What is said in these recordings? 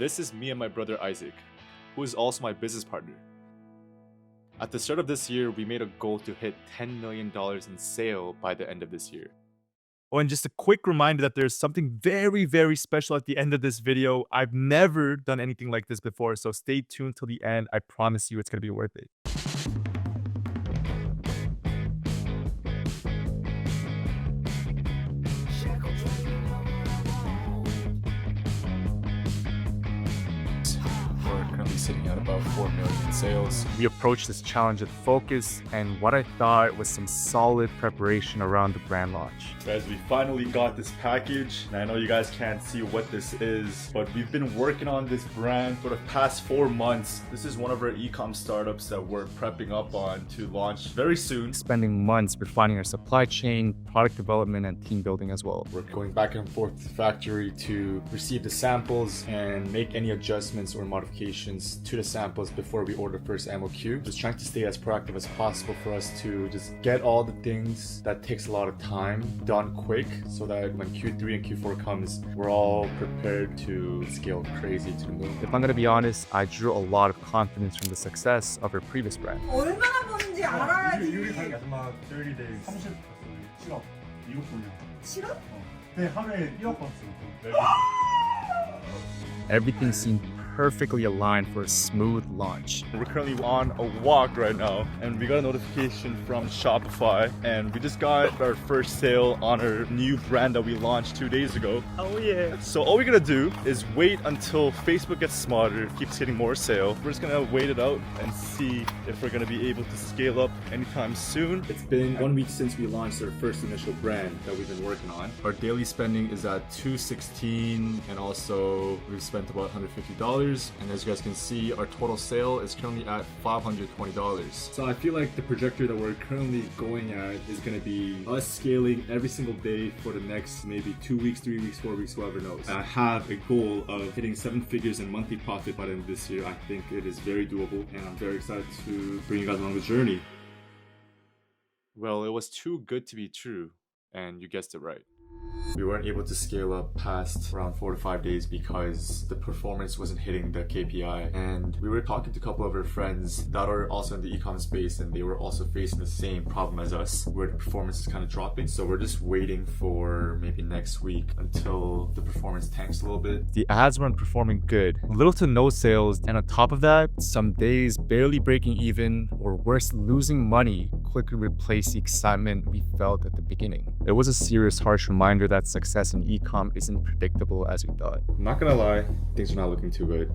This is me and my brother Isaac, who is also my business partner. At the start of this year, we made a goal to hit $10 million in sale by the end of this year. Oh, and just a quick reminder that there's something very, very special at the end of this video. I've never done anything like this before, so stay tuned till the end. I promise you it's going to be worth it. We're currently sitting at about 4 million in sales. We approached this challenge with focus and what I thought was some solid preparation around the brand launch. Guys, we finally got this package, and I know you guys can't see what this is, but we've been working on this brand for the past 4 months. This is one of our ecom startups that we're prepping up on to launch very soon. Spending months refining our supply chain, product development, and team building as well. We're going back and forth to the factory to receive the samples and make any adjustments or modifications to the samples before we order first MOQ. Just trying to stay as proactive as possible for us to just get all the things that takes a lot of time done quick, so that when Q3 and Q4 comes, we're all prepared to scale crazy to the moon. If I'm gonna be honest, I drew a lot of confidence from the success of our previous brand. 얼마나 버는지 알아야지. 이게 마지막 30 days 30 7억 2억 벌려. 7억? 네, 하루에 1억 벌었어. Everything seemed perfectly aligned for a smooth launch. We're currently on a walk right now, and we got a notification from Shopify, and we just got our first sale on our new brand that we launched 2 days ago. Oh yeah. So all we're gonna do is wait until Facebook gets smarter, keeps hitting more sale. We're just gonna wait it out and see if we're gonna be able to scale up anytime soon. It's been 1 week since we launched our first initial brand that we've been working on. Our daily spending is at $216, and also we've spent about $150. And as you guys can see, our total sale is currently at $520. So I feel like the trajectory that we're currently going at is going to be us scaling every single day for the next maybe 2 weeks, 3 weeks, 4 weeks, whoever knows. I have a goal of hitting 7 figures in monthly profit by the end of this year. I think it is very doable, and I'm very excited to bring you guys along the journey. Well, it was too good to be true, and you guessed it right. We weren't able to scale up past around 4 to 5 days because the performance wasn't hitting the KPI. And we were talking to a couple of our friends that are also in the e-com space, and they were also facing the same problem as us, where the performance is kind of dropping. So we're just waiting for maybe next week until the performance tanks a little bit. The ads weren't performing good. Little to no sales, and on top of that, some days barely breaking even, or worse, losing money quickly replaced the excitement we felt at the beginning. It was a serious, harsh reminder that success in e-com isn't predictable as we thought. I'm not gonna lie, things are not looking too good.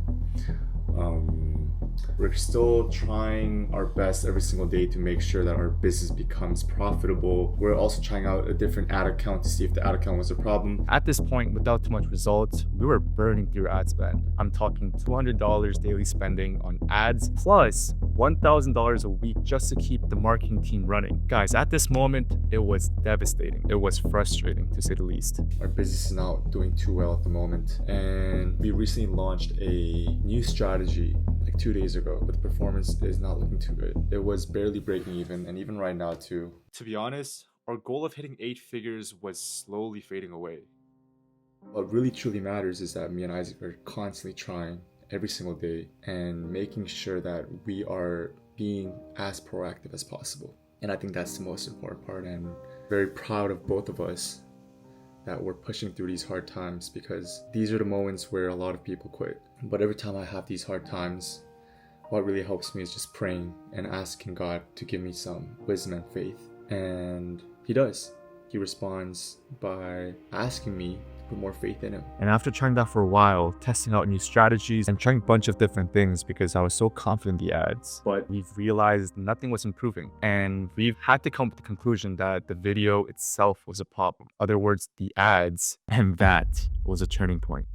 We're still trying our best every single day to make sure that our business becomes profitable. We're also trying out a different ad account to see if the ad account was a problem. At this point, without too much results, we were burning through ad spend. I'm talking $200 daily spending on ads, plus $1,000 a week just to keep the marketing team running. Guys, at this moment, it was devastating. It was frustrating, to say the least. Our business is not doing too well at the moment, and we recently launched a new strategy like 2 days ago, but the performance is not looking too good. It was barely breaking even, and even right now too. To be honest, our goal of hitting 8 figures was slowly fading away. What really truly matters is that me and Isaac are constantly trying every single day and making sure that we are being as proactive as possible. And I think that's the most important part, and very proud of both of us that we're pushing through these hard times, because these are the moments where a lot of people quit. But every time I have these hard times, what really helps me is just praying and asking God to give me some wisdom and faith. And He does. He responds by asking me to put more faith in Him. And after trying that for a while, testing out new strategies and trying a bunch of different things because I was so confident in the ads, but we've realized nothing was improving. And we've had to come to the conclusion that the video itself was a problem. In other words, the ads, and that was a turning point.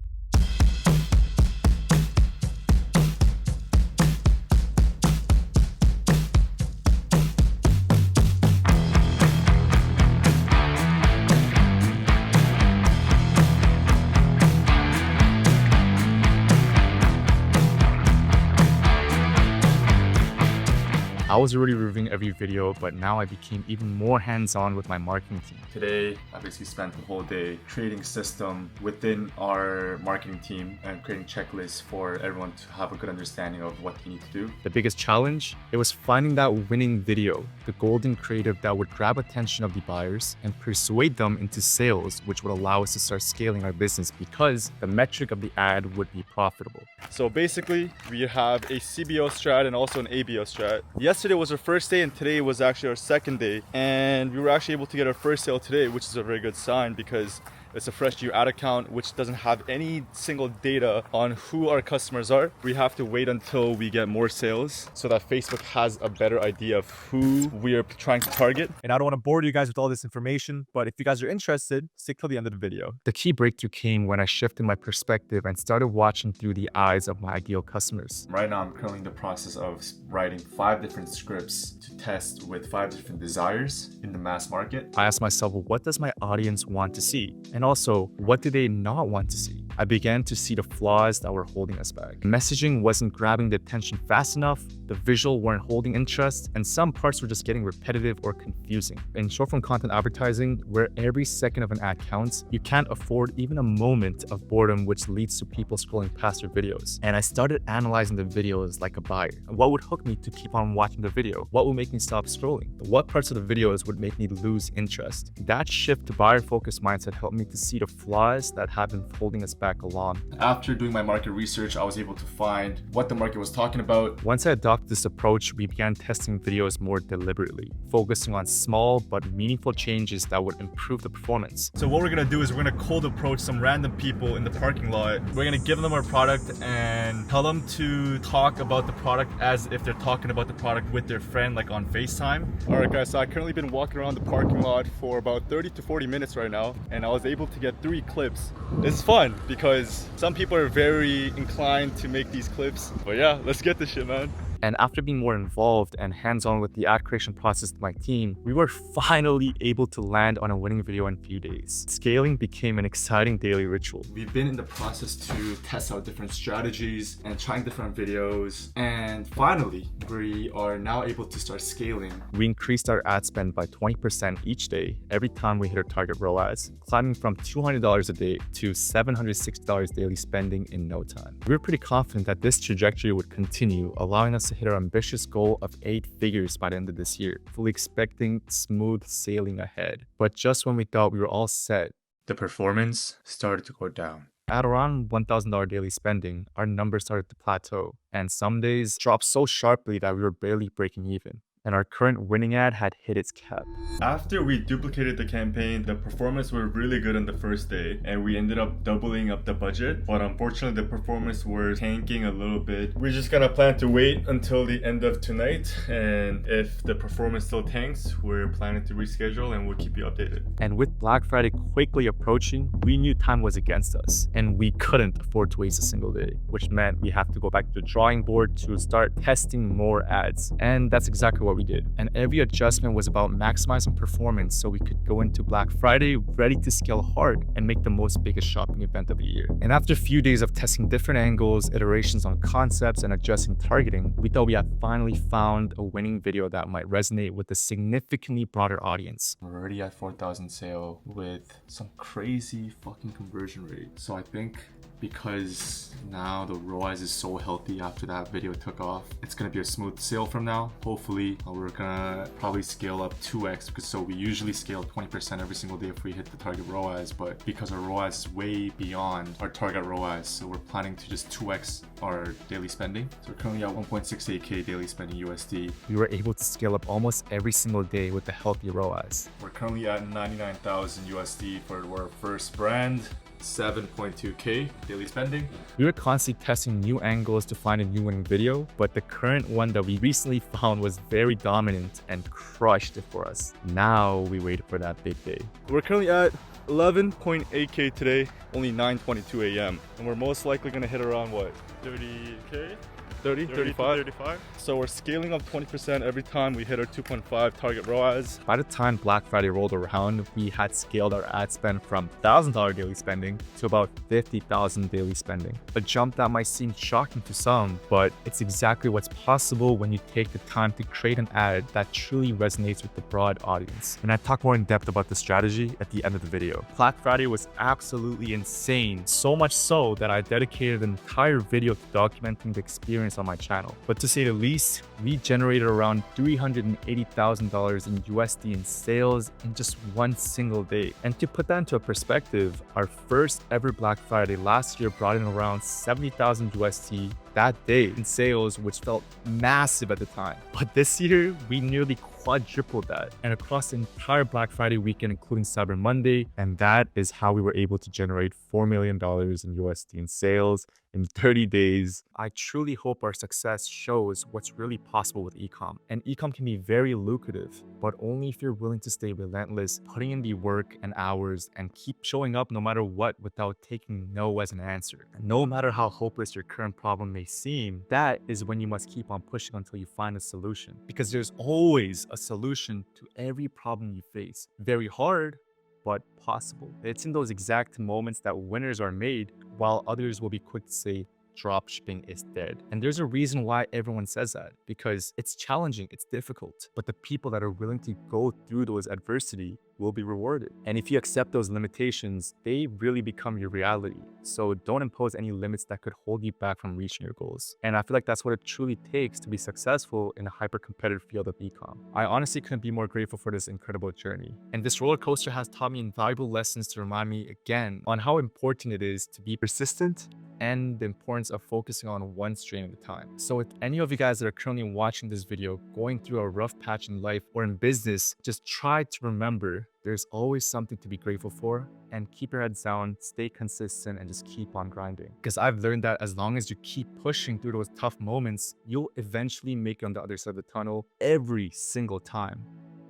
I was already reviewing every video, but now I became even more hands-on with my marketing team. Today, I basically spent the whole day creating system within our marketing team and creating checklists for everyone to have a good understanding of what they need to do. The biggest challenge, it was finding that winning video, the golden creative that would grab attention of the buyers and persuade them into sales, which would allow us to start scaling our business because the metric of the ad would be profitable. So basically, we have a CBO strat and also an ABO strat. Yesterday was our first day and today was actually our second day. And we were actually able to get our first sale today, which is a very good sign because it's a fresh new ad account which doesn't have any single data on who our customers are. We have to wait until we get more sales so that Facebook has a better idea of who we are trying to target. And I don't want to bore you guys with all this information, but if you guys are interested, stick till the end of the video. The key breakthrough came when I shifted my perspective and started watching through the eyes of my ideal customers. Right now, I'm currently in the process of writing 5 different scripts to test with 5 different desires in the mass market. I asked myself, well, what does my audience want to see? And also, what do they not want to see? I began to see the flaws that were holding us back. Messaging wasn't grabbing the attention fast enough, the visual weren't holding interest, and some parts were just getting repetitive or confusing. In short-form content advertising, where every second of an ad counts, you can't afford even a moment of boredom, which leads to people scrolling past your videos. And I started analyzing the videos like a buyer. What would hook me to keep on watching the video? What would make me stop scrolling? What parts of the videos would make me lose interest? That shift to buyer-focused mindset helped me to see the flaws that have been holding us back along. After doing my market research, I was able to find what the market was talking about. Once I adopted this approach, we began testing videos more deliberately, focusing on small but meaningful changes that would improve the performance. So what we're gonna do is we're gonna cold approach some random people in the parking lot. We're gonna give them our product and tell them to talk about the product as if they're talking about the product with their friend, like on FaceTime. All right guys, so I've currently been walking around the parking lot for about 30 to 40 minutes right now, and I was able to get 3 clips. It's fun because some people are very inclined to make these clips. But yeah, let's get this shit, man. And after being more involved and hands-on with the ad creation process with my team, we were finally able to land on a winning video in a few days. Scaling became an exciting daily ritual. We've been in the process to test out different strategies and trying different videos. And finally, we are now able to start scaling. We increased our ad spend by 20% each day every time we hit our target ROAS, climbing from $200 a day to $760 daily spending in no time. We were pretty confident that this trajectory would continue, allowing us to hit our ambitious goal of 8 figures by the end of this year, fully expecting smooth sailing ahead. But just when we thought we were all set, the performance started to go down. At around $1,000 daily spending, our numbers started to plateau, and some days dropped so sharply that we were barely breaking even. And our current winning ad had hit its cap. After we duplicated the campaign, the performance were really good on the first day, and we ended up doubling up the budget. But unfortunately, the performance were tanking a little bit. We're just gonna plan to wait until the end of tonight, and if the performance still tanks, we're planning to reschedule and we'll keep you updated. And with Black Friday quickly approaching, we knew time was against us, and we couldn't afford to waste a single day, which meant we have to go back to the drawing board to start testing more ads. And that's exactly what we did. And every adjustment was about maximizing performance so we could go into Black Friday ready to scale hard and make the most biggest shopping event of the year. And after a few days of testing different angles, iterations on concepts, and adjusting targeting, we thought we had finally found a winning video that might resonate with a significantly broader audience. We're already at 4,000 sale with some crazy fucking conversion rate. So I think because now the ROAS is so healthy after that video took off, it's gonna be a smooth sale from now. Hopefully we're gonna probably scale up 2x, because so we usually scale 20% every single day if we hit the target ROAS, but because our ROAS is way beyond our target ROAS, so we're planning to just 2x our daily spending. So we're currently at 1.68k daily spending USD. We were able to scale up almost every single day with a healthy ROAS. We're currently at 99,000 USD for our first brand. 7.2k daily spending. We were constantly testing new angles to find a new winning video, but the current one that we recently found was very dominant and crushed it for us. Now we wait for that big day. We're currently at 11.8k today, only 9:22 a.m. and we're most likely gonna hit around what, 30k? 30, 35. So we're scaling up 20% every time we hit our 2.5 target ROAS. By the time Black Friday rolled around, we had scaled our ad spend from $1,000 daily spending to about $50,000 daily spending. A jump that might seem shocking to some, but it's exactly what's possible when you take the time to create an ad that truly resonates with the broad audience. And I talk more in depth about the strategy at the end of the video. Black Friday was absolutely insane, so much so that I dedicated an entire video to documenting the experience on my channel. But to say the least, we generated around $380,000 in USD in sales in just one single day. And to put that into a perspective, our first ever Black Friday last year brought in around 70,000 USD that day in sales, which felt massive at the time. But this year, we nearly quadrupled that, and across the entire Black Friday weekend, including Cyber Monday. And that is how we were able to generate $4 million in USD in sales in 30 days. I truly hope our success shows what's really possible with ecom. And ecom can be very lucrative, but only if you're willing to stay relentless, putting in the work and hours, and keep showing up no matter what without taking no as an answer. And no matter how hopeless your current problem may seem, that is when you must keep on pushing until you find a solution. Because there's always a solution to every problem you face. Very hard, but possible. It's in those exact moments that winners are made, while others will be quick to say dropshipping is dead. And there's a reason why everyone says that, because it's challenging, it's difficult, but the people that are willing to go through those adversity will be rewarded. And if you accept those limitations, they really become your reality. So don't impose any limits that could hold you back from reaching your goals. And I feel like that's what it truly takes to be successful in a hyper-competitive field of ecom. I honestly couldn't be more grateful for this incredible journey. And this roller coaster has taught me invaluable lessons to remind me again on how important it is to be persistent and the importance of focusing on one strain at a time. So if any of you guys that are currently watching this video going through a rough patch in life or in business, just try to remember there's always something to be grateful for, and keep your heads down, stay consistent, and just keep on grinding. Because I've learned that as long as you keep pushing through those tough moments, you'll eventually make it on the other side of the tunnel every single time,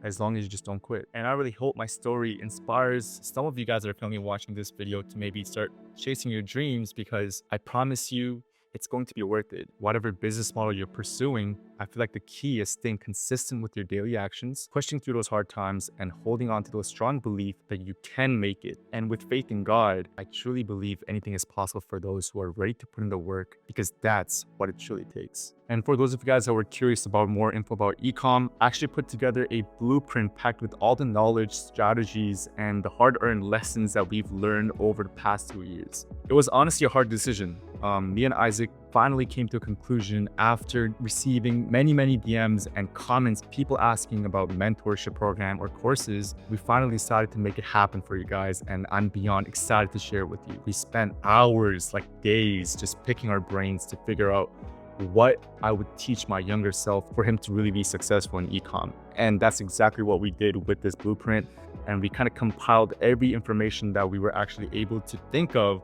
as long as you just don't quit. And I really hope my story inspires some of you guys that are currently watching this video to maybe start chasing your dreams, because I promise you, it's going to be worth it. Whatever business model you're pursuing, I feel like the key is staying consistent with your daily actions, pushing through those hard times, and holding on to those strong belief that you can make it. And with faith in God, I truly believe anything is possible for those who are ready to put in the work, because that's what it truly takes. And for those of you guys that were curious about more info about ecom, I actually put together a blueprint packed with all the knowledge, strategies, and the hard-earned lessons that we've learned over the past 2 years. It was honestly a hard decision. Me and Isaac finally came to a conclusion after receiving many DMs and comments, people asking about mentorship program or courses. We finally decided to make it happen for you guys, and I'm beyond excited to share it with you. We spent hours, like days, just picking our brains to figure out what I would teach my younger self for him to really be successful in ecom. And that's exactly what we did with this blueprint. And we kind of compiled every information that we were actually able to think of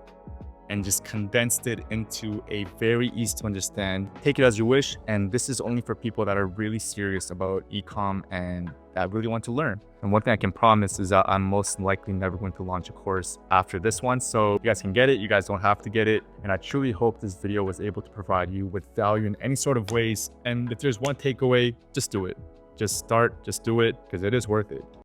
and just condensed it into a very easy to understand. Take it as you wish. And this is only for people that are really serious about ecom and that really want to learn. And one thing I can promise is that I'm most likely never going to launch a course after this one. So you guys can get it, you guys don't have to get it. And I truly hope this video was able to provide you with value in any sort of ways. And if there's one takeaway, just do it. Just start, just do it, because it is worth it.